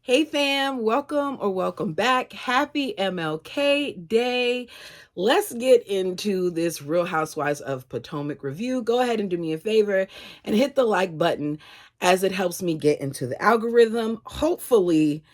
Hey fam, welcome back. Happy MLK Day. Let's get into this Real Housewives of Potomac review. Go ahead and do me a favor and hit the like button as it helps me get into the algorithm. Hopefully,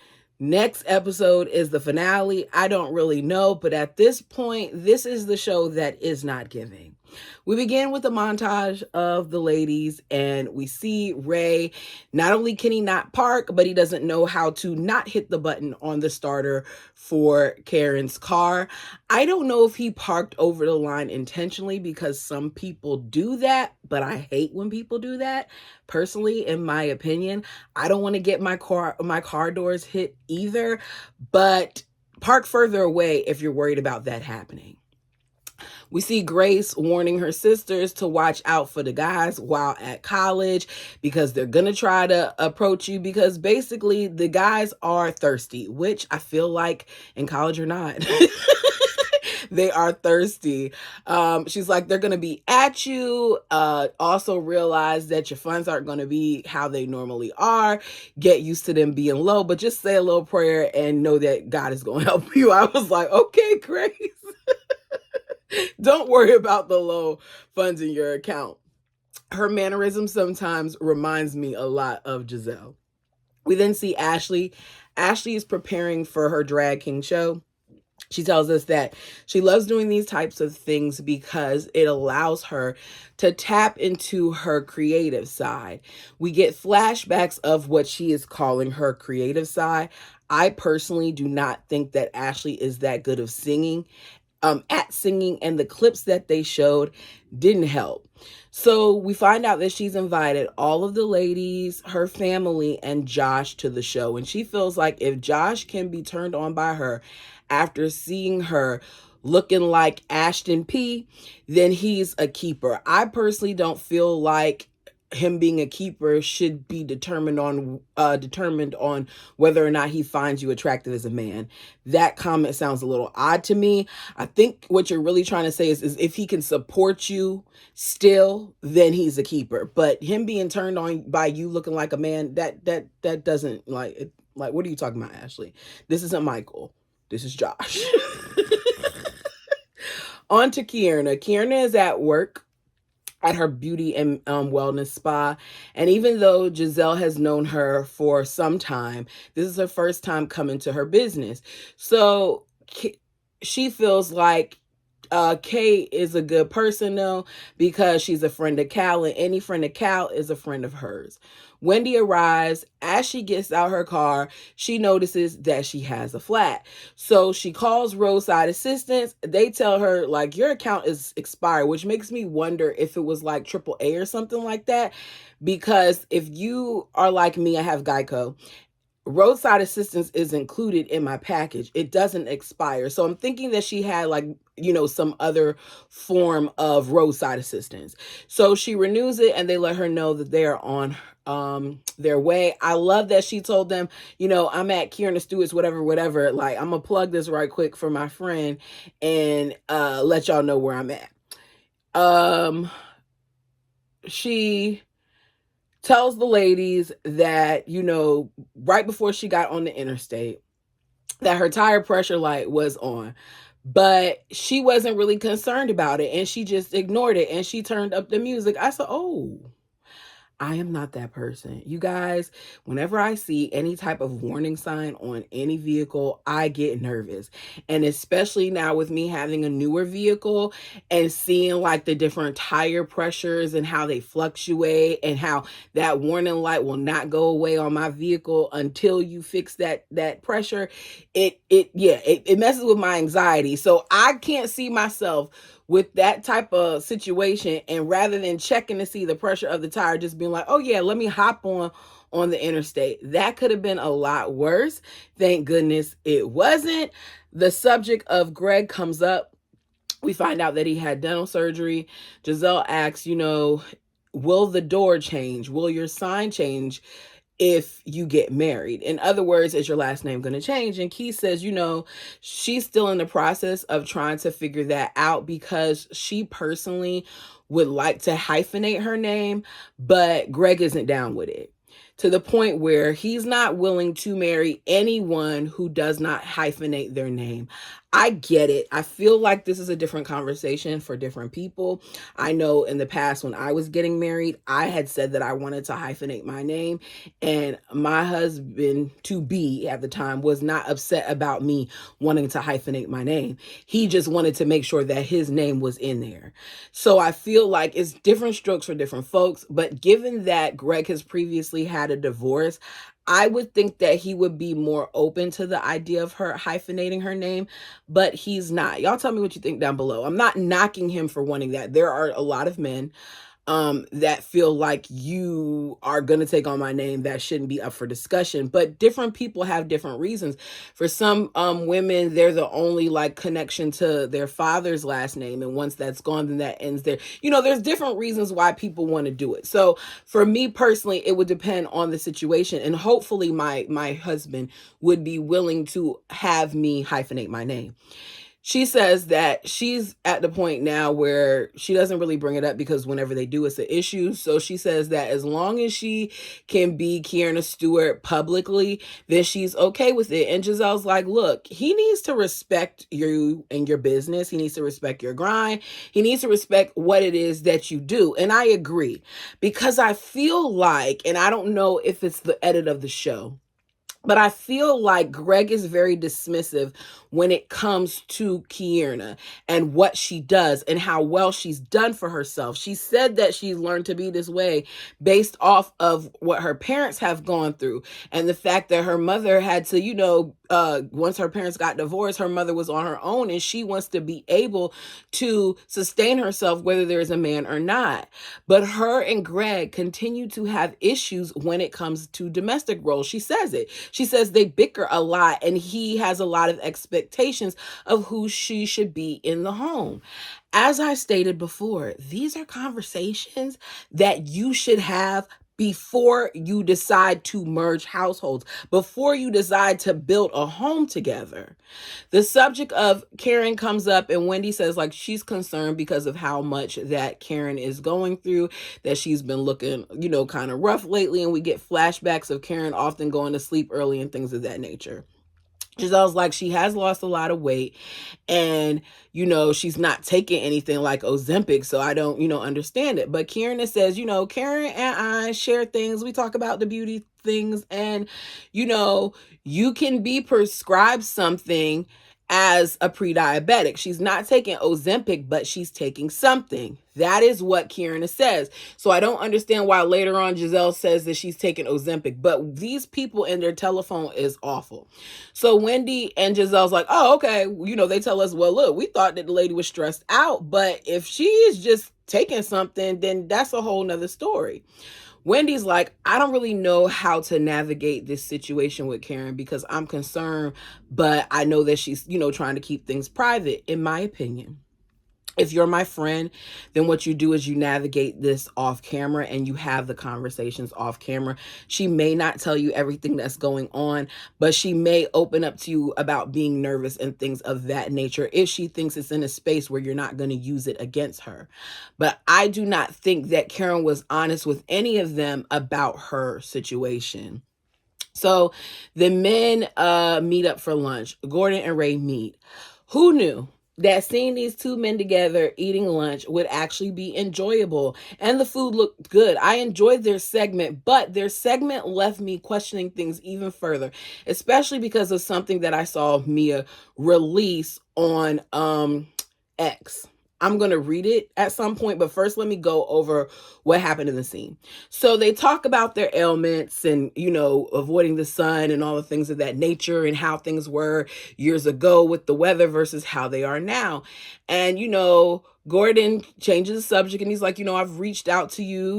next episode is the finale. I don't really know, but at this point, this is the show that is not giving. We begin with a montage of the ladies, and we see Ray. Not only can he not park, but he doesn't know how to not hit the button on the starter for Karen's car. I don't know if he parked over the line intentionally, because some people do that, but I hate when people do that. Personally, in my opinion, I don't want to get my car doors hit either, but park further away if you're worried about that happening. We see Grace warning her sisters to watch out for the guys while at college, because they're going to try to approach you, because basically the guys are thirsty, which I feel like in college or not. They are thirsty. She's like, they're going to be at you. Also realize that your funds aren't going to be how they normally are. Get used to them being low, but just say a little prayer and know that God is going to help you. I was like, okay, Grace. Don't worry about the low funds in your account. Her mannerism sometimes reminds me a lot of Giselle. We then see Ashley. Ashley is preparing for her drag king show. She tells us that she loves doing these types of things because it allows her to tap into her creative side. We get flashbacks of what she is calling her creative side. I personally do not think that Ashley is that good of singing. At singing, and the clips that they showed didn't help. So we find out that she's invited all of the ladies, her family, and Josh to the show. And she feels like if Josh can be turned on by her after seeing her looking like Ashton P, then he's a keeper. I personally don't feel like him being a keeper should be determined on whether or not he finds you attractive as a man. That comment sounds a little odd to me. I think what you're really trying to say is if he can support you still, then he's a keeper. But him being turned on by you looking like a man, that doesn't, like it, like, what are you talking about, Ashley? This isn't Michael. This is Josh. On to Kierna. Kierna is at work at her beauty and wellness spa. And even though Giselle has known her for some time, this is her first time coming to her business. So she feels like Kay is a good person, though, because she's a friend of Cal, and any friend of Cal is a friend of hers. Wendy arrives. As she gets out her car, she notices that she has a flat. So she calls roadside assistance. They tell her, like, your account is expired, which makes me wonder if it was like AAA or something like that. Because if you are like me, I have Geico. Roadside assistance is included in my package. It doesn't expire. So I'm thinking that she had, like, some other form of roadside assistance. So she renews it, and they let her know that they are on their way. I love that she told them, I'm at Kierna Stewart's, whatever. Like, I'm gonna plug this right quick for my friend and let y'all know where I'm at. She tells the ladies that, right before she got on the interstate, that her tire pressure light was on, but she wasn't really concerned about it, and she just ignored it, and she turned up the music. I said, oh, I am not that person. You guys, whenever I see any type of warning sign on any vehicle, I get nervous. And especially now with me having a newer vehicle and seeing like the different tire pressures and how they fluctuate, and how that warning light will not go away on my vehicle until you fix that pressure. It messes with my anxiety. So I can't see myself with that type of situation, and rather than checking to see the pressure of the tire, just being like, oh yeah, let me hop on the interstate. That could have been a lot worse. Thank goodness it wasn't. The subject of Greg comes up. We find out that he had dental surgery. Giselle asks, will the door change? Will your sign change if you get married? In other words, is your last name going to change? And Keith says, she's still in the process of trying to figure that out, because she personally would like to hyphenate her name, but Greg isn't down with it. to the point where he's not willing to marry anyone who does not hyphenate their name. I get it. I feel like this is a different conversation for different people. I know in the past when I was getting married, I had said that I wanted to hyphenate my name, and my husband to be at the time was not upset about me wanting to hyphenate my name. He just wanted to make sure that his name was in there. So I feel like it's different strokes for different folks, but given that Greg has previously had a divorce, I would think that he would be more open to the idea of her hyphenating her name, but he's not. Y'all tell me what you think down below. I'm not knocking him for wanting that. There are a lot of men that feel like you are going to take on my name. That shouldn't be up for discussion, but different people have different reasons. For some women, they're the only like connection to their father's last name, and once that's gone, then that ends there. There's different reasons why people want to do it. So for me personally, it would depend on the situation, and hopefully my husband would be willing to have me hyphenate my name. She says that she's at the point now where she doesn't really bring it up because whenever they do, it's an issue. So she says that as long as she can be Kierna Stewart publicly, then she's okay with it. And Giselle's like, look, he needs to respect you and your business. He needs to respect your grind. He needs to respect what it is that you do. And I agree, because I feel like, and I don't know if it's the edit of the show, but I feel like Greg is very dismissive when it comes to Kierna and what she does and how well she's done for herself. She said that she's learned to be this way based off of what her parents have gone through, and the fact that her mother had to, once her parents got divorced, her mother was on her own, and she wants to be able to sustain herself whether there is a man or not. But her and Greg continue to have issues when it comes to domestic roles. She says it. She says they bicker a lot, and he has a lot of expectations of who she should be in the home. As I stated before, these are conversations that you should have before you decide to merge households, before you decide to build a home together. The subject of Karen comes up, and Wendy says like she's concerned because of how much that Karen is going through, that she's been looking, kind of rough lately, and we get flashbacks of Karen often going to sleep early and things of that nature. Giselle's like, she has lost a lot of weight, and she's not taking anything like Ozempic, so I don't understand it. But Karen says, Karen and I share things, we talk about the beauty things, and you can be prescribed something as a pre-diabetic. She's not taking Ozempic, but she's taking something. That is what Kierna says. So I don't understand why later on Giselle says that she's taking Ozempic, but these people in their telephone is awful. So Wendy and Giselle's like, oh, okay. They tell us, well, look, we thought that the lady was stressed out, but if she is just taking something, then that's a whole nother story. Wendy's like, I don't really know how to navigate this situation with Karen because I'm concerned, but I know that she's, trying to keep things private, in my opinion. If you're my friend, then what you do is you navigate this off camera and you have the conversations off camera. She may not tell you everything that's going on, but she may open up to you about being nervous and things of that nature if she thinks it's in a space where you're not going to use it against her. But I do not think that Karen was honest with any of them about her situation. So the men meet up for lunch. Gordon and Ray meet. Who knew that seeing these two men together eating lunch would actually be enjoyable, and the food looked good? I enjoyed their segment, but their segment left me questioning things even further, especially because of something that I saw Mia release on X. I'm going to read it at some point, but first let me go over what happened in the scene. So they talk about their ailments and, avoiding the sun and all the things of that nature and how things were years ago with the weather versus how they are now. And, Gordon changes the subject and he's like, I've reached out to you,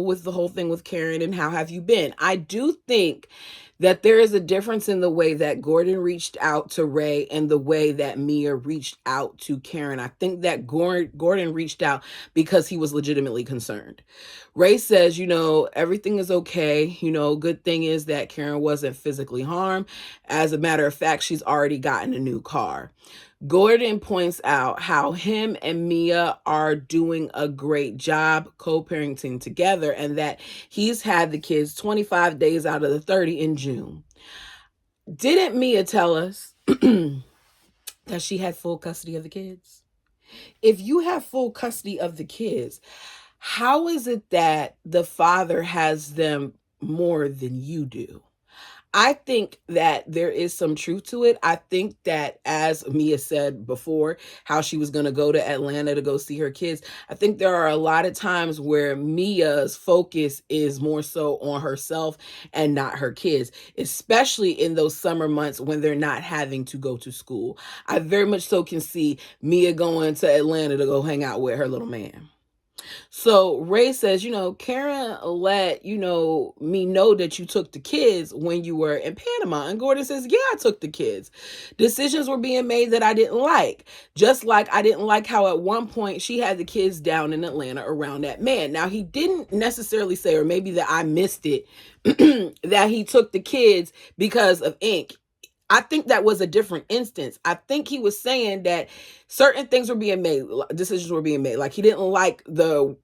with the whole thing with Karen, and how have you been? I do think that there is a difference in the way that Gordon reached out to Ray and the way that Mia reached out to Karen. I think that Gordon reached out because he was legitimately concerned. Ray says, everything is okay. Good thing is that Karen wasn't physically harmed. As a matter of fact, she's already gotten a new car. Gordon points out how him and Mia are doing a great job co-parenting together and that he's had the kids 25 days out of the 30 in June. Didn't Mia tell us that she had full custody of the kids? If you have full custody of the kids, how is it that the father has them more than you do? I think that there is some truth to it. I think that, as Mia said before, how she was going to go to Atlanta to go see her kids, I think there are a lot of times where Mia's focus is more so on herself and not her kids, especially in those summer months when they're not having to go to school. I very much so can see Mia going to Atlanta to go hang out with her little man. So Ray says, Karen let, me know that you took the kids when you were in Panama. And Gordon says, yeah, I took the kids. Decisions were being made that I didn't like. Just like I didn't like how at one point she had the kids down in Atlanta around that man. Now, he didn't necessarily say, or maybe that I missed it, that he took the kids because of ink. I think that was a different instance. I think he was saying that certain things were being made, decisions were being made. Like he didn't like the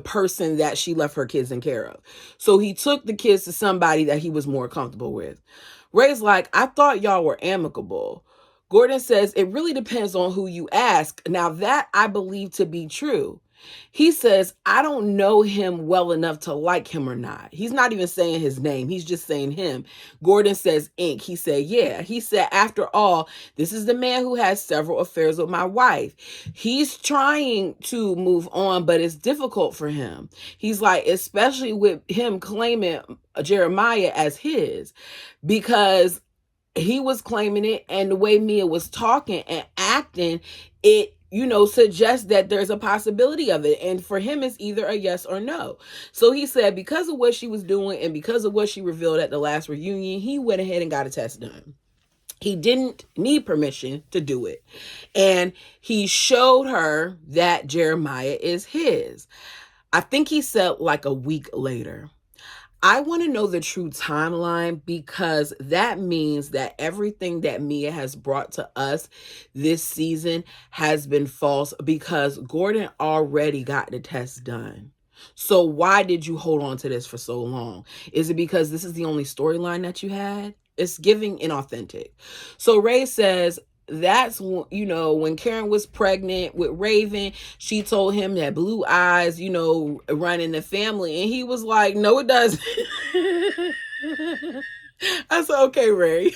person that she left her kids in care of. So he took the kids to somebody that he was more comfortable with. Ray's like, I thought y'all were amicable. Gordon says, it really depends on who you ask. Now that I believe to be true. He says, I don't know him well enough to like him or not. He's not even saying his name. He's just saying him. Gordon says ink. He said, yeah. He said, after all, this is the man who has several affairs with my wife. He's trying to move on, but it's difficult for him. He's like, especially with him claiming Jeremiah as his, because he was claiming it, and the way Mia was talking and acting, it suggests that there's a possibility of it. And for him, it's either a yes or no. So he said, because of what she was doing and because of what she revealed at the last reunion, he went ahead and got a test done. He didn't need permission to do it. And he showed her that Jeremiah is his. I think he said like a week later. I want to know the true timeline, because that means that everything that Mia has brought to us this season has been false, because Gordon already got the test done. So why did you hold on to this for so long? Is it because this is the only storyline that you had? It's giving inauthentic. So Ray says, that's when Karen was pregnant with Raven, she told him that blue eyes run in the family, and he was like, no it doesn't. I said, okay, Ray,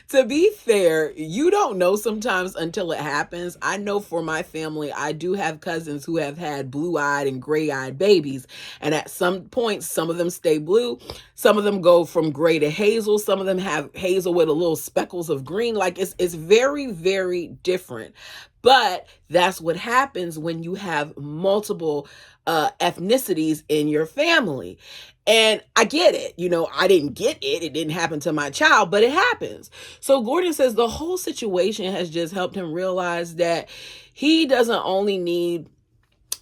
to be fair, you don't know sometimes until it happens. I know for my family, I do have cousins who have had blue-eyed and gray-eyed babies. And at some point, some of them stay blue. Some of them go from gray to hazel. Some of them have hazel with a little speckles of green. Like it's very, very different. But that's what happens when you have multiple ethnicities in your family. And I get it. I didn't get it. It didn't happen to my child, but it happens. So Gordon says the whole situation has just helped him realize that he doesn't only need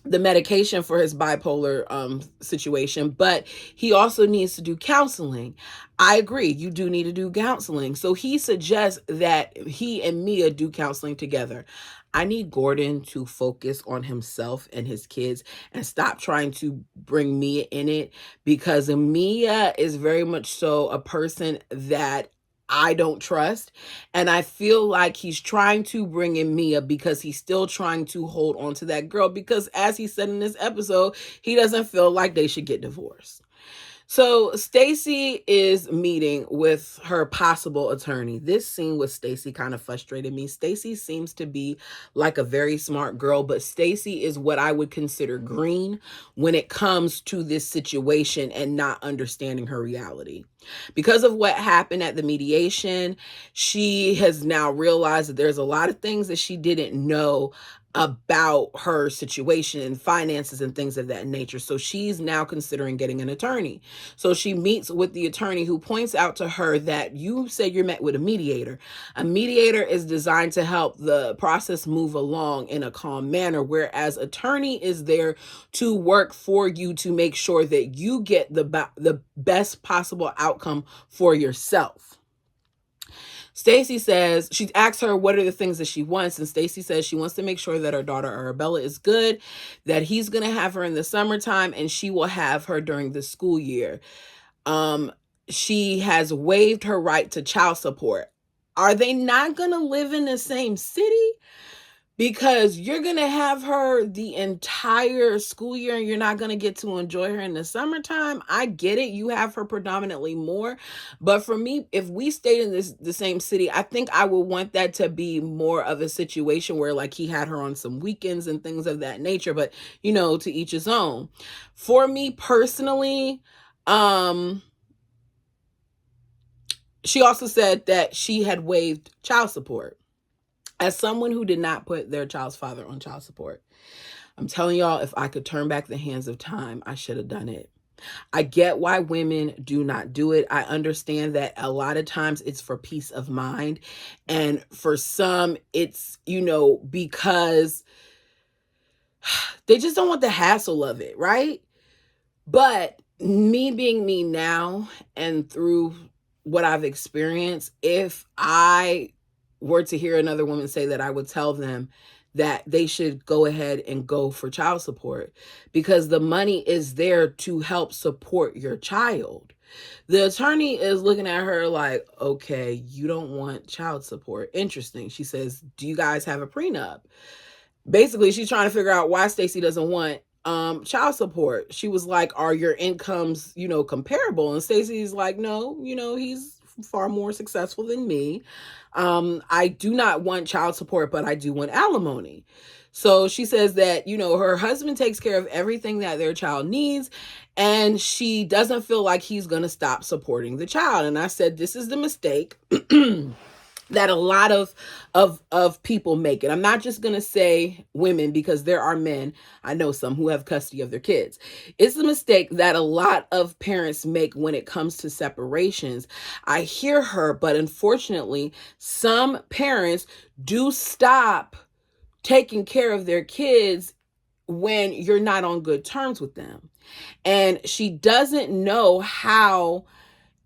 the medication for his bipolar situation, but he also needs to do counseling. I agree. You do need to do counseling. So he suggests that he and Mia do counseling together. I need Gordon to focus on himself and his kids and stop trying to bring Mia in it, because Mia is very much so a person that I don't trust. And I feel like he's trying to bring in Mia because he's still trying to hold on to that girl, because as he said in this episode, he doesn't feel like they should get divorced. So Stacy is meeting with her possible attorney. This scene with Stacy kind of frustrated me. Stacy seems to be like a very smart girl, but Stacy is what I would consider green when it comes to this situation and not understanding her reality. Because of what happened at the mediation, she has now realized that there's a lot of things that she didn't know about her situation and finances and things of that nature. So she's now considering getting an attorney. So she meets with the attorney, who points out to her that you said you're met with a mediator. A mediator is designed to help the process move along in a calm manner, whereas attorney is there to work for you to make sure that you get the best possible outcome for yourself. Stacy says, she asks her what are the things that she wants, and Stacy says she wants to make sure that her daughter Arabella is good, that he's going to have her in the summertime, and she will have her during the school year. She has waived her right to child support. Are they not going to live in the same city? Because you're going to have her the entire school year and you're not going to get to enjoy her in the summertime. I get it. You have her predominantly more. But for me, if we stayed in the same city, I think I would want that to be more of a situation where like he had her on some weekends and things of that nature. But, you know, to each his own. For me personally, she also said that she had waived child support. As someone who did not put their child's father on child support, I'm telling y'all, if I could turn back the hands of time, I should have done it. I get why women do not do it. I understand that a lot of times it's for peace of mind. And for some, it's, you know, because they just don't want the hassle of it, right? But me being me now and through what I've experienced, if I were to hear another woman say that, I would tell them that they should go ahead and go for child support because the money is there to help support your child. The attorney is looking at her like, okay, you don't want child support. Interesting. She says, do you guys have a prenup? Basically, she's trying to figure out why Stacy doesn't want child support. She was like, are your incomes, you know, comparable? And Stacy's like, no, you know, he's far more successful than me. I do not want child support, but I do want alimony. So she says that, you know, her husband takes care of everything that their child needs, and she doesn't feel like he's going to stop supporting the child. And I said, this is the mistake that a lot of people make it. I'm not just going to say women because there are men, I know some who have custody of their kids. It's a mistake that a lot of parents make when it comes to separations. I hear her, but unfortunately, some parents do stop taking care of their kids when you're not on good terms with them. And she doesn't know how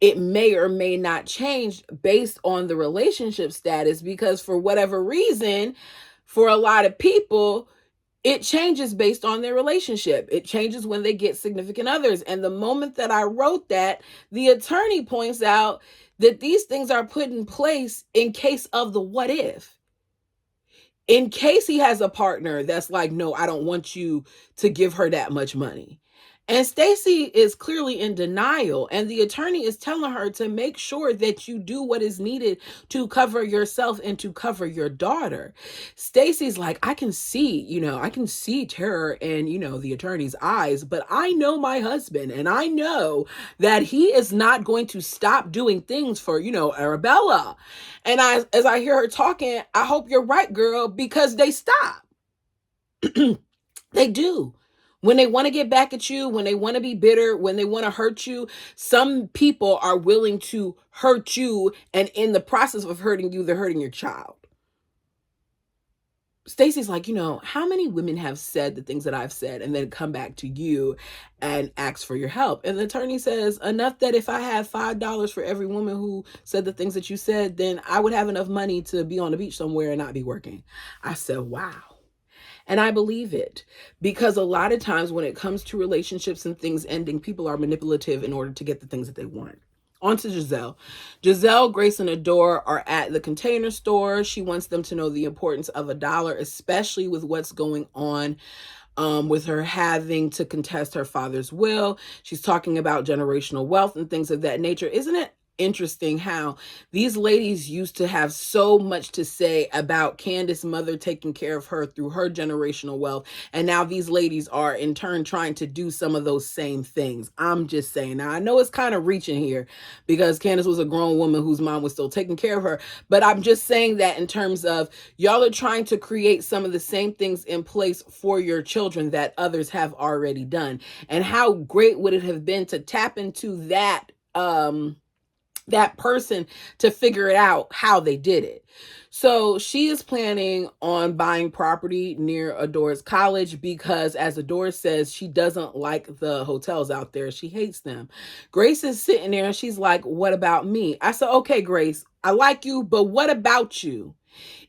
it may or may not change based on the relationship status, because for whatever reason, for a lot of people, it changes based on their relationship. It changes when they get significant others. And the moment that I wrote that, the attorney points out that these things are put in place in case of the what if. In case he has a partner that's like, no, I don't want you to give her that much money. And Stacy is clearly in denial, and the attorney is telling her to make sure that you do what is needed to cover yourself and to cover your daughter. Stacy's like, I can see terror in, the attorney's eyes, but I know my husband, and I know that he is not going to stop doing things for, Arabella. And as I hear her talking, I hope you're right, girl, because they stop. They do. When they want to get back at you, when they want to be bitter, when they want to hurt you, some people are willing to hurt you, and in the process of hurting you, they're hurting your child. Stacy's like, how many women have said the things that I've said and then come back to you and ask for your help? And the attorney says, enough that if I had $5 for every woman who said the things that you said, then I would have enough money to be on the beach somewhere and not be working. I said, wow. And I believe it, because a lot of times when it comes to relationships and things ending, people are manipulative in order to get the things that they want. On to Giselle. Giselle, Grace, and Adore are at the Container Store. She wants them to know the importance of $1, especially with what's going on with her having to contest her father's will. She's talking about generational wealth and things of that nature. Isn't it interesting how these ladies used to have so much to say about Candace's mother taking care of her through her generational wealth, and now these ladies are in turn trying to do some of those same things? I'm just saying. Now I know it's kind of reaching here because Candace was a grown woman whose mom was still taking care of her, but I'm just saying that in terms of y'all are trying to create some of the same things in place for your children that others have already done. And how great would it have been to tap into that that person to figure it out how they did it. So she is planning on buying property near Adora's college because, as Adora says, she doesn't like the hotels out there. She hates them. Grace is sitting there and she's like, "What about me?" I said, "Okay, Grace, I like you, but what about you?"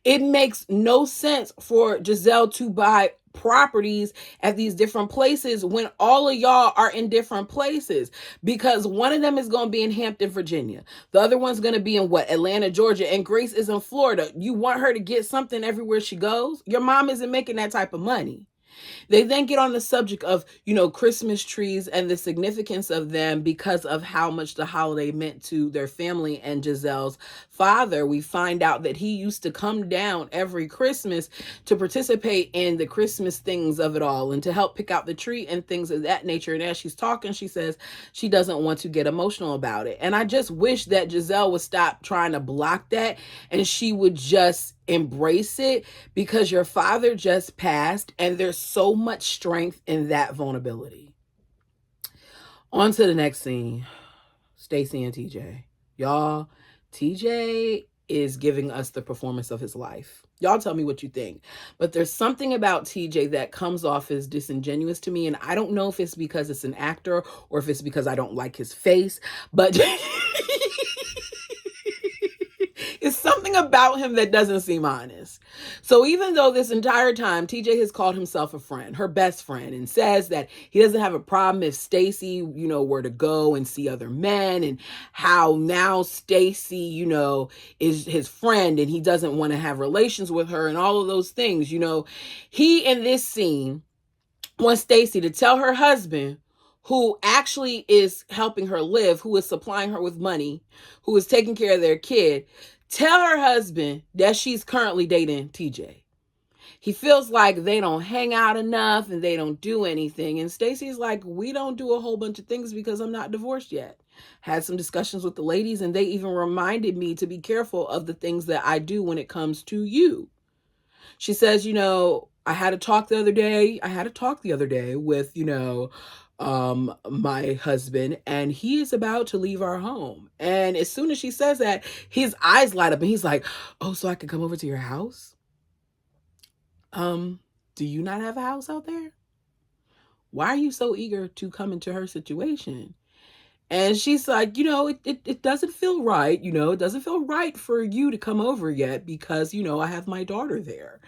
It makes no sense for Giselle to buy properties at these different places when all of y'all are in different places, because one of them is going to be in Hampton, Virginia. The other one's going to be in Atlanta, Georgia, and Grace is in Florida. You want her to get something everywhere she goes? Your mom isn't making that type of money. They then get on the subject of, Christmas trees and the significance of them because of how much the holiday meant to their family and Giselle's father. We find out that he used to come down every Christmas to participate in the Christmas things of it all and to help pick out the tree and things of that nature. And as she's talking, she says she doesn't want to get emotional about it. And I just wish that Giselle would stop trying to block that and she would just embrace it, because your father just passed and there's so much strength in that vulnerability. On to the next scene. Stacy and TJ. Y'all, TJ is giving us the performance of his life. Y'all tell me what you think. But there's something about TJ that comes off as disingenuous to me, and I don't know if it's because it's an actor or if it's because I don't like his face, but it's something about him that doesn't seem honest. So even though this entire time TJ has called himself a friend, her best friend, and says that he doesn't have a problem if Stacy, were to go and see other men, and how now Stacy, is his friend and he doesn't want to have relations with her and all of those things, he in this scene wants Stacy to tell her husband, who actually is helping her live, who is supplying her with money, who is taking care of their kid, tell her husband that she's currently dating TJ. He feels like they don't hang out enough and they don't do anything. And Stacy's like, we don't do a whole bunch of things because I'm not divorced yet. Had some discussions with the ladies and they even reminded me to be careful of the things that I do when it comes to you. She says, I had a talk the other day with, my husband, and he is about to leave our home. And as soon as she says that, his eyes light up and he's like, "Oh, so I can come over to your house? Do you not have a house out there? Why are you so eager to come into her situation?" And she's like, it doesn't feel right. It doesn't feel right for you to come over yet because, I have my daughter there.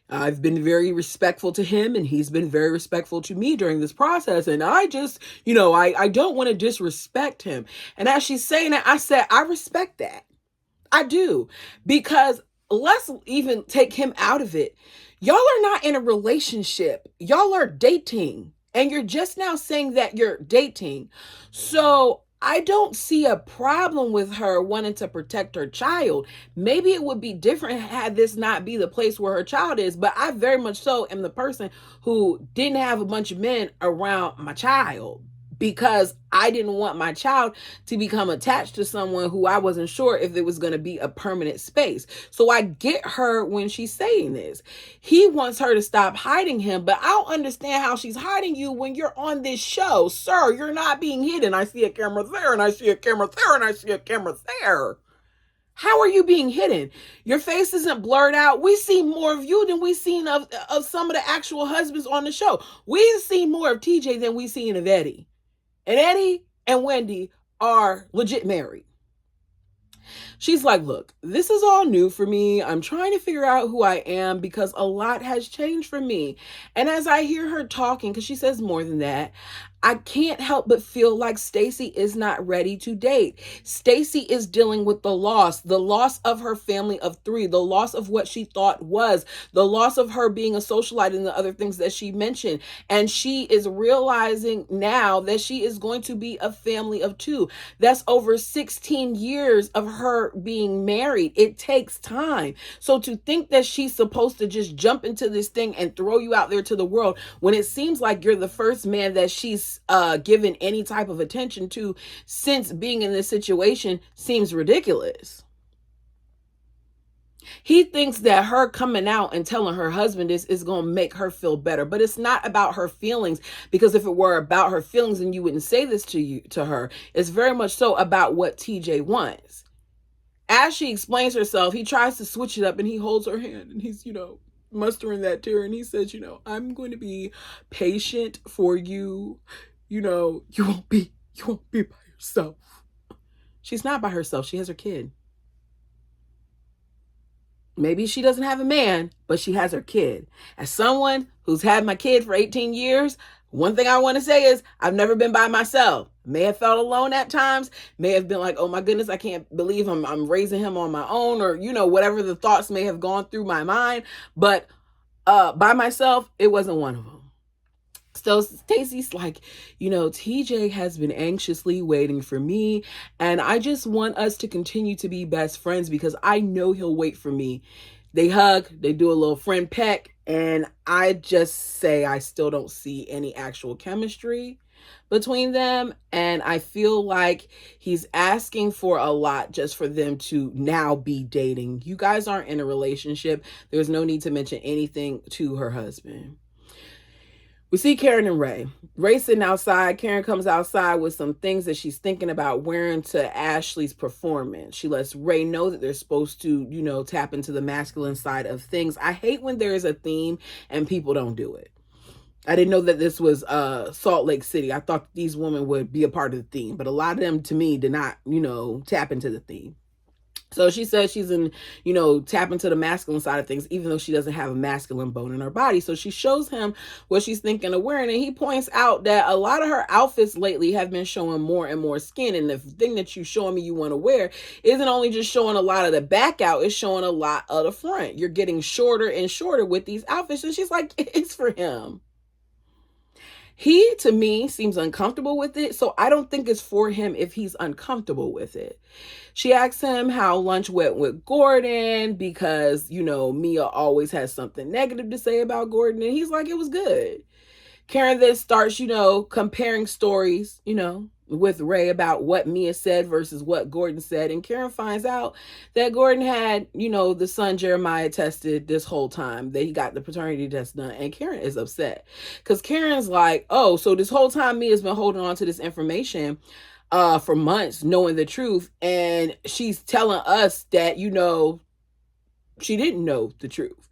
I've been very respectful to him and he's been very respectful to me during this process. And I just, I don't want to disrespect him. And as she's saying that, I said, I respect that. I do. Because let's even take him out of it. Y'all are not in a relationship. Y'all are dating. And you're just now saying that you're dating. So I don't see a problem with her wanting to protect her child. Maybe it would be different had this not be the place where her child is, but I very much so am the person who didn't have a bunch of men around my child because I didn't want my child to become attached to someone who I wasn't sure if it was going to be a permanent space. So I get her when she's saying this. He wants her to stop hiding him, but I don't understand how she's hiding you when you're on this show. Sir, you're not being hidden. I see a camera there, and I see a camera there, and I see a camera there. How are you being hidden? Your face isn't blurred out. We see more of you than we've seen of some of the actual husbands on the show. We've seen more of TJ than we've seen of Eddie. And Eddie and Wendy are legit married. She's like, look, this is all new for me. I'm trying to figure out who I am because a lot has changed for me. And as I hear her talking, because she says more than that, I can't help but feel like Stacy is not ready to date. Stacy is dealing with the loss of her family of 3, the loss of what she thought was, the loss of her being a socialite and the other things that she mentioned. And she is realizing now that she is going to be a family of 2. That's over 16 years of her being married. It takes time. So to think that she's supposed to just jump into this thing and throw you out there to the world when it seems like you're the first man that she's given any type of attention to since being in this situation seems ridiculous. He thinks that her coming out and telling her husband this is going to make her feel better, but it's not about her feelings, because if it were about her feelings, then you wouldn't say this to her. It's very much so about what TJ wants. As she explains herself, he tries to switch it up and he holds her hand and he's, mustering that tear and he says, I'm going to be patient for you. You won't be by yourself. She's not by herself. She has her kid. Maybe she doesn't have a man, but she has her kid. As someone who's had my kid for 18 years, one thing I want to say is I've never been by myself. May have felt alone at times, may have been like, oh my goodness, I can't believe I'm raising him on my own, or, whatever the thoughts may have gone through my mind. But by myself, it wasn't one of them. So Stacey's like, TJ has been anxiously waiting for me, and I just want us to continue to be best friends because I know he'll wait for me. They hug, they do a little friend peck, and I just say I still don't see any actual chemistry between them, and I feel like he's asking for a lot just for them to now be dating. You guys aren't in a relationship. There's no need to mention anything to her husband. We see Karen and Ray. Ray sitting outside. Karen comes outside with some things that she's thinking about wearing to Ashley's performance. She lets Ray know that they're supposed to, tap into the masculine side of things. I hate when there is a theme and people don't do it. I didn't know that this was Salt Lake City. I thought these women would be a part of the theme, but a lot of them, to me, did not, tap into the theme. So she says she's tap into the masculine side of things, even though she doesn't have a masculine bone in her body. So she shows him what she's thinking of wearing. And he points out that a lot of her outfits lately have been showing more and more skin. And the thing that you showing me you want to wear isn't only just showing a lot of the back out, it's showing a lot of the front. You're getting shorter and shorter with these outfits. And she's like, it's for him. He, to me, seems uncomfortable with it, so I don't think it's for him if he's uncomfortable with it. She asks him how lunch went with Gordon because, Mia always has something negative to say about Gordon, and he's like, it was good. Karen then starts, comparing stories, with Ray about what Mia said versus what Gordon said. And Karen finds out that Gordon had, the son Jeremiah tested this whole time, that he got the paternity test done. And Karen is upset because Karen's like, oh, so this whole time Mia's been holding on to this information for months, knowing the truth. And she's telling us that, she didn't know the truth.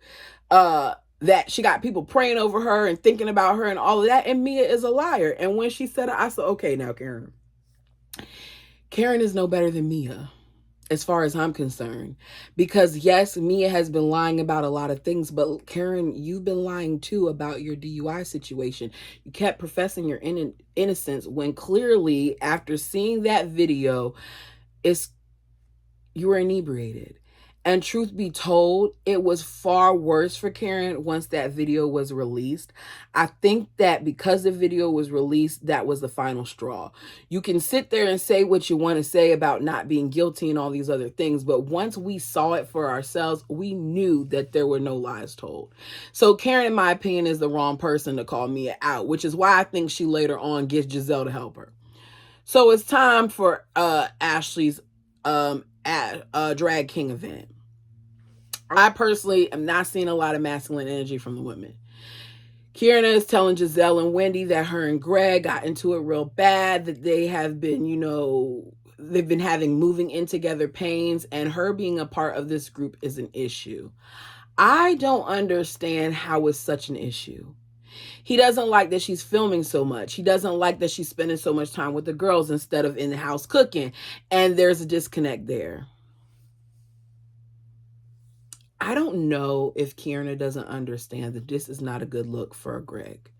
That she got people praying over her and thinking about her and all of that. And Mia is a liar. And when she said it, I said, okay, now Karen. Karen is no better than Mia, as far as I'm concerned. Because yes, Mia has been lying about a lot of things, but Karen, you've been lying too about your DUI situation. You kept professing your innocence when clearly after seeing that video, you were inebriated. And truth be told, it was far worse for Karen once that video was released. I think that because the video was released, that was the final straw. You can sit there and say what you want to say about not being guilty and all these other things, but once we saw it for ourselves, we knew that there were no lies told. So Karen, in my opinion, is the wrong person to call Mia out, which is why I think she later on gets Giselle to help her. So it's time for Ashley's Drag King event. I personally am not seeing a lot of masculine energy from the women. Kierna is telling Giselle and Wendy that her and Greg got into it real bad, that they have been, they've been having moving in together pains, and her being a part of this group is an issue. I don't understand how it's such an issue. He doesn't like that she's filming so much. He doesn't like that she's spending so much time with the girls instead of in the house cooking, and there's a disconnect there. I don't know if Kierna doesn't understand that this is not a good look for Greg,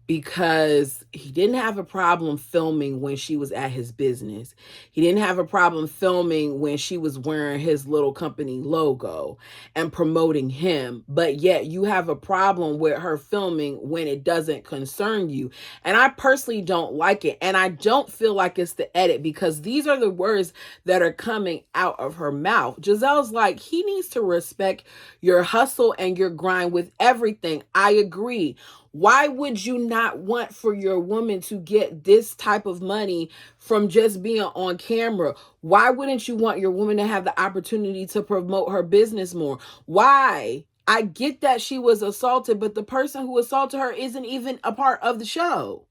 because he didn't have a problem filming when she was at his business. He didn't have a problem filming when she was wearing his little company logo and promoting him. But yet you have a problem with her filming when it doesn't concern you. And I personally don't like it. And I don't feel like it's the edit, because these are the words that are coming out of her mouth. Giselle's like, he needs to respect your hustle and your grind with everything. I agree. Why would you not want for your woman to get this type of money from just being on camera? Why wouldn't you want your woman to have the opportunity to promote her business more? Why? I get that she was assaulted, but the person who assaulted her isn't even a part of the show.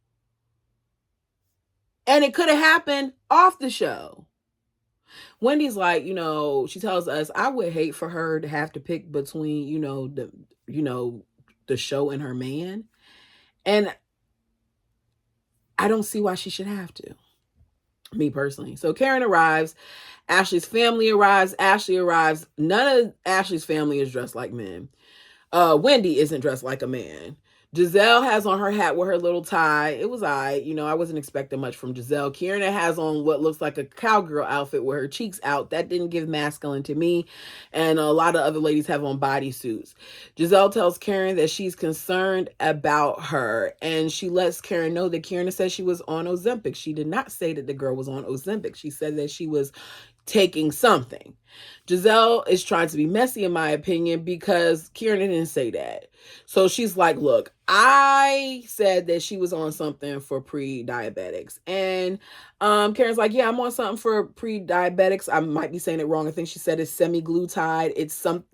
And it could have happened off the show. Wendy's like, she tells us, I would hate for her to have to pick between, the show and her man. And I don't see why she should have to. Me personally. So Karen arrives. Ashley's family arrives. Ashley arrives. None of Ashley's family is dressed like men. Wendy isn't dressed like a man. Giselle has on her hat with her little tie. It was I wasn't expecting much from Giselle. Kierna has on what looks like a cowgirl outfit with her cheeks out. That didn't give masculine to me. And a lot of other ladies have on bodysuits. Giselle tells Karen that she's concerned about her. And she lets Karen know that Kierna said she was on Ozempic. She did not say that the girl was on Ozempic. She said that she was taking something. Giselle is trying to be messy, in my opinion, because Kieran didn't say that. So she's like, look, I said that she was on something for pre-diabetics. And Karen's like, yeah, I'm on something for pre-diabetics. I might be saying it wrong. I think she said it's semi-glutide. It's something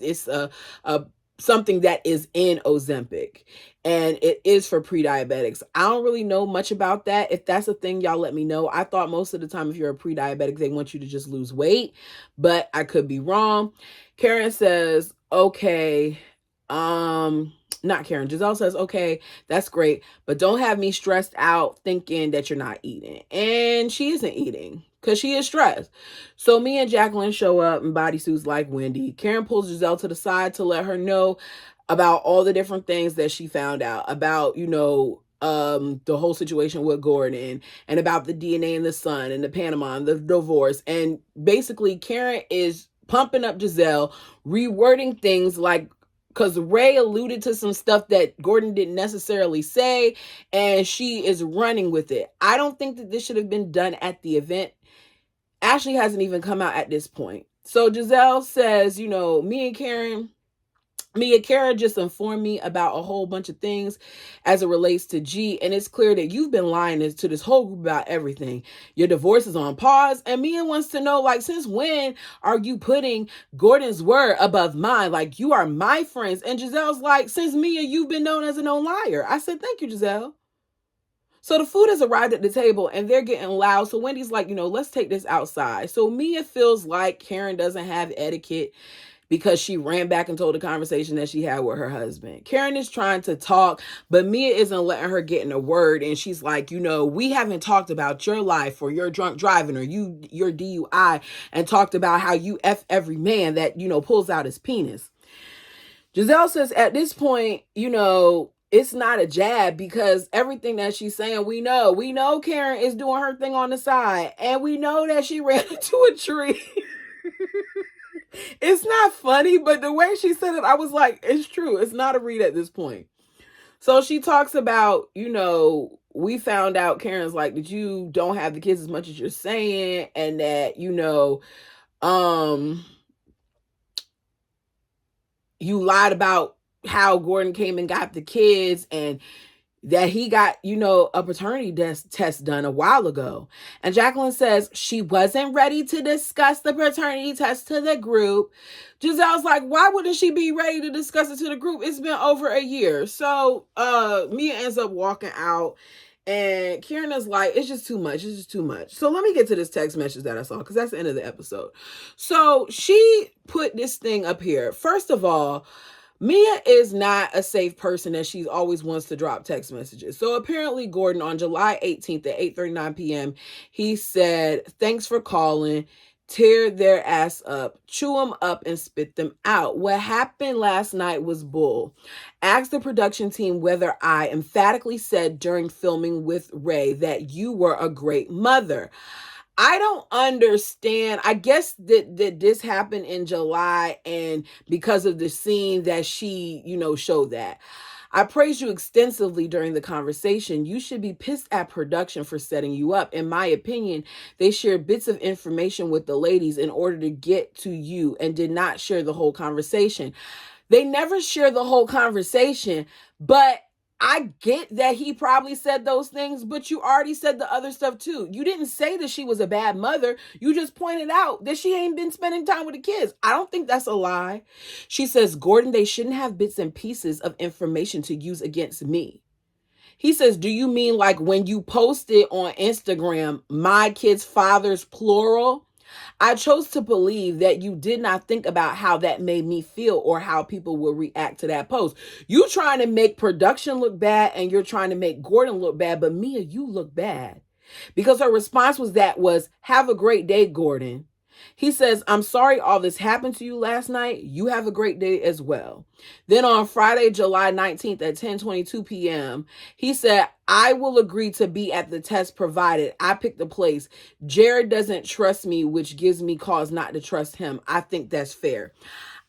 that is in Ozempic, and it is for pre-diabetics. I don't really know much about that. If that's a thing, y'all let me know. I thought most of the time if you're a pre-diabetic, they want you to just lose weight, but I could be wrong. Karen says, okay, not Karen. Giselle says, okay, that's great, but don't have me stressed out thinking that you're not eating. And she isn't eating because she is stressed. So me and Jacqueline show up in bodysuits like Wendy. Karen pulls Giselle to the side to let her know about all the different things that she found out about, the whole situation with Gordon and about the DNA in the son and the Panama and the divorce. And basically Karen is pumping up Giselle, rewording things like, because Ray alluded to some stuff that Gordon didn't necessarily say, and she is running with it. I don't think that this should have been done at the event. Ashley hasn't even come out at this point. So Giselle says, me and Kara just informed me about a whole bunch of things as it relates to G, and it's clear that you've been lying to this whole group about everything. Your divorce is on pause, and Mia wants to know, since when are you putting Gordon's word above mine? You are my friends. And Giselle's like, since Mia, you've been known as a known liar. I said, thank you, Giselle. So the food has arrived at the table, and they're getting loud. So Wendy's like, let's take this outside. So Mia feels like Karen doesn't have etiquette because she ran back and told the conversation that she had with her husband. Karen is trying to talk, but Mia isn't letting her get in a word. And she's like, we haven't talked about your life or your drunk driving or your DUI and talked about how you F every man that, pulls out his penis. Giselle says at this point, it's not a jab because everything that she's saying, we know Karen is doing her thing on the side, and we know that she ran into a tree. It's not funny, but the way she said it, I was like, it's true. It's not a read at this point. So she talks about, we found out, Karen's like, that you don't have the kids as much as you're saying, and that, you lied about how Gordon came and got the kids, and that he got, a paternity test done a while ago. And Jacqueline says she wasn't ready to discuss the paternity test to the group. Giselle's like, why wouldn't she be ready to discuss it to the group? It's been over a year. So Mia ends up walking out, and Kieran's like, it's just too much. It's just too much. So let me get to this text message that I saw, because that's the end of the episode. So she put this thing up here. First of all, Mia is not a safe person that she always wants to drop text messages. So apparently Gordon on July 18th at 8:39 p.m., he said, thanks for calling, tear their ass up, chew them up and spit them out. What happened last night was bull. Ask the production team whether I emphatically said during filming with Ray that you were a great mother. I don't understand. I guess that this happened in July, and because of the scene that she, showed that. I praised you extensively during the conversation. You should be pissed at production for setting you up. In my opinion, they shared bits of information with the ladies in order to get to you and did not share the whole conversation. They never share the whole conversation, but I get that he probably said those things, but you already said the other stuff too. You didn't say that she was a bad mother. You just pointed out that she ain't been spending time with the kids. I don't think that's a lie. She says, Gordon, they shouldn't have bits and pieces of information to use against me. He says, do you mean like when you posted on Instagram, my kids' fathers, plural? I chose to believe that you did not think about how that made me feel or how people will react to that post. You trying to make production look bad and you're trying to make Gordon look bad, but Mia, you look bad. Because her response was, have a great day, Gordon. He says, I'm sorry all this happened to you last night. You have a great day as well. Then on Friday, July 19th at 10:22 p.m., he said, I will agree to be at the test provided I pick the place. Jared doesn't trust me, which gives me cause not to trust him. I think that's fair.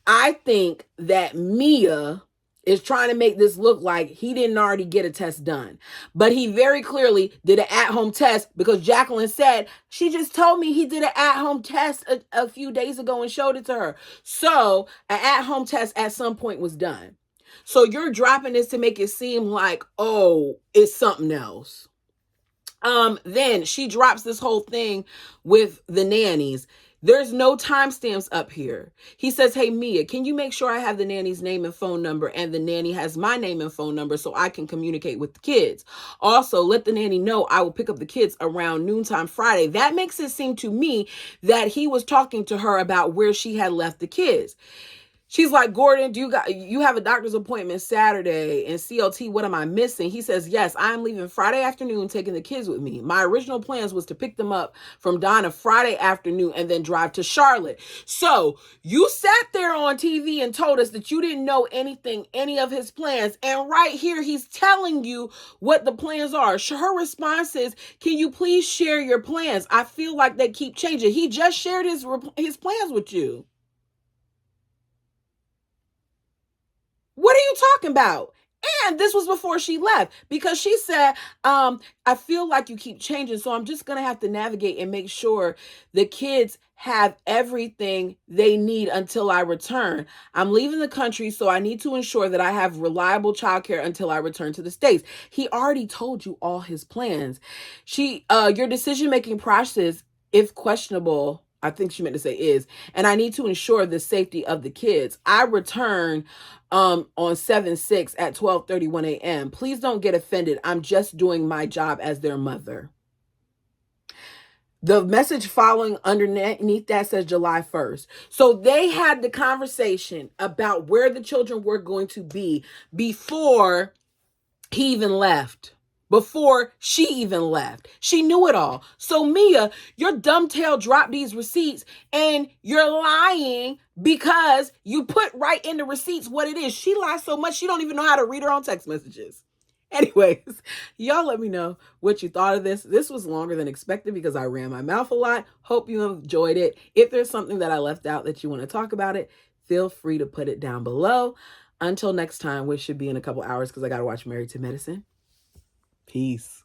I think that Mia is trying to make this look like he didn't already get a test done. But he very clearly did an at-home test because Jacqueline said, she just told me he did an at-home test a few days ago and showed it to her. So an at-home test at some point was done. So you're dropping this to make it seem like, oh, it's something else. Then she drops this whole thing with the nannies. There's no timestamps up here. He says, hey, Mia, can you make sure I have the nanny's name and phone number and the nanny has my name and phone number so I can communicate with the kids? Also, let the nanny know I will pick up the kids around noontime Friday. That makes it seem to me that he was talking to her about where she had left the kids. She's like, Gordon, you have a doctor's appointment Saturday and CLT, what am I missing? He says, yes, I'm leaving Friday afternoon taking the kids with me. My original plans was to pick them up from Donna Friday afternoon and then drive to Charlotte. So you sat there on TV and told us that you didn't know any of his plans. And right here, he's telling you what the plans are. Her response is, can you please share your plans? I feel like they keep changing. He just shared his plans with you. What are you talking about? And this was before she left because she said, I feel like you keep changing. So I'm just going to have to navigate and make sure the kids have everything they need until I return. I'm leaving the country, so I need to ensure that I have reliable childcare until I return to the States. He already told you all his plans. Your decision-making process, if questionable, I think she meant to say is, and I need to ensure the safety of the kids. I return on 7/6 at 12:31 a.m. Please don't get offended. I'm just doing my job as their mother. The message following underneath that says July 1st. So they had the conversation about where the children were going to be before he even left. Before she even left. She knew it all. So Mia, your dumb tail dropped these receipts and you're lying because you put right in the receipts what it is. She lies so much she don't even know how to read her own text messages. Anyways, y'all let me know what you thought of this. This was longer than expected because I ran my mouth a lot. Hope you enjoyed it. If there's something that I left out that you want to talk about it, feel free to put it down below. Until next time, which should be in a couple hours because I got to watch Married to Medicine. Peace.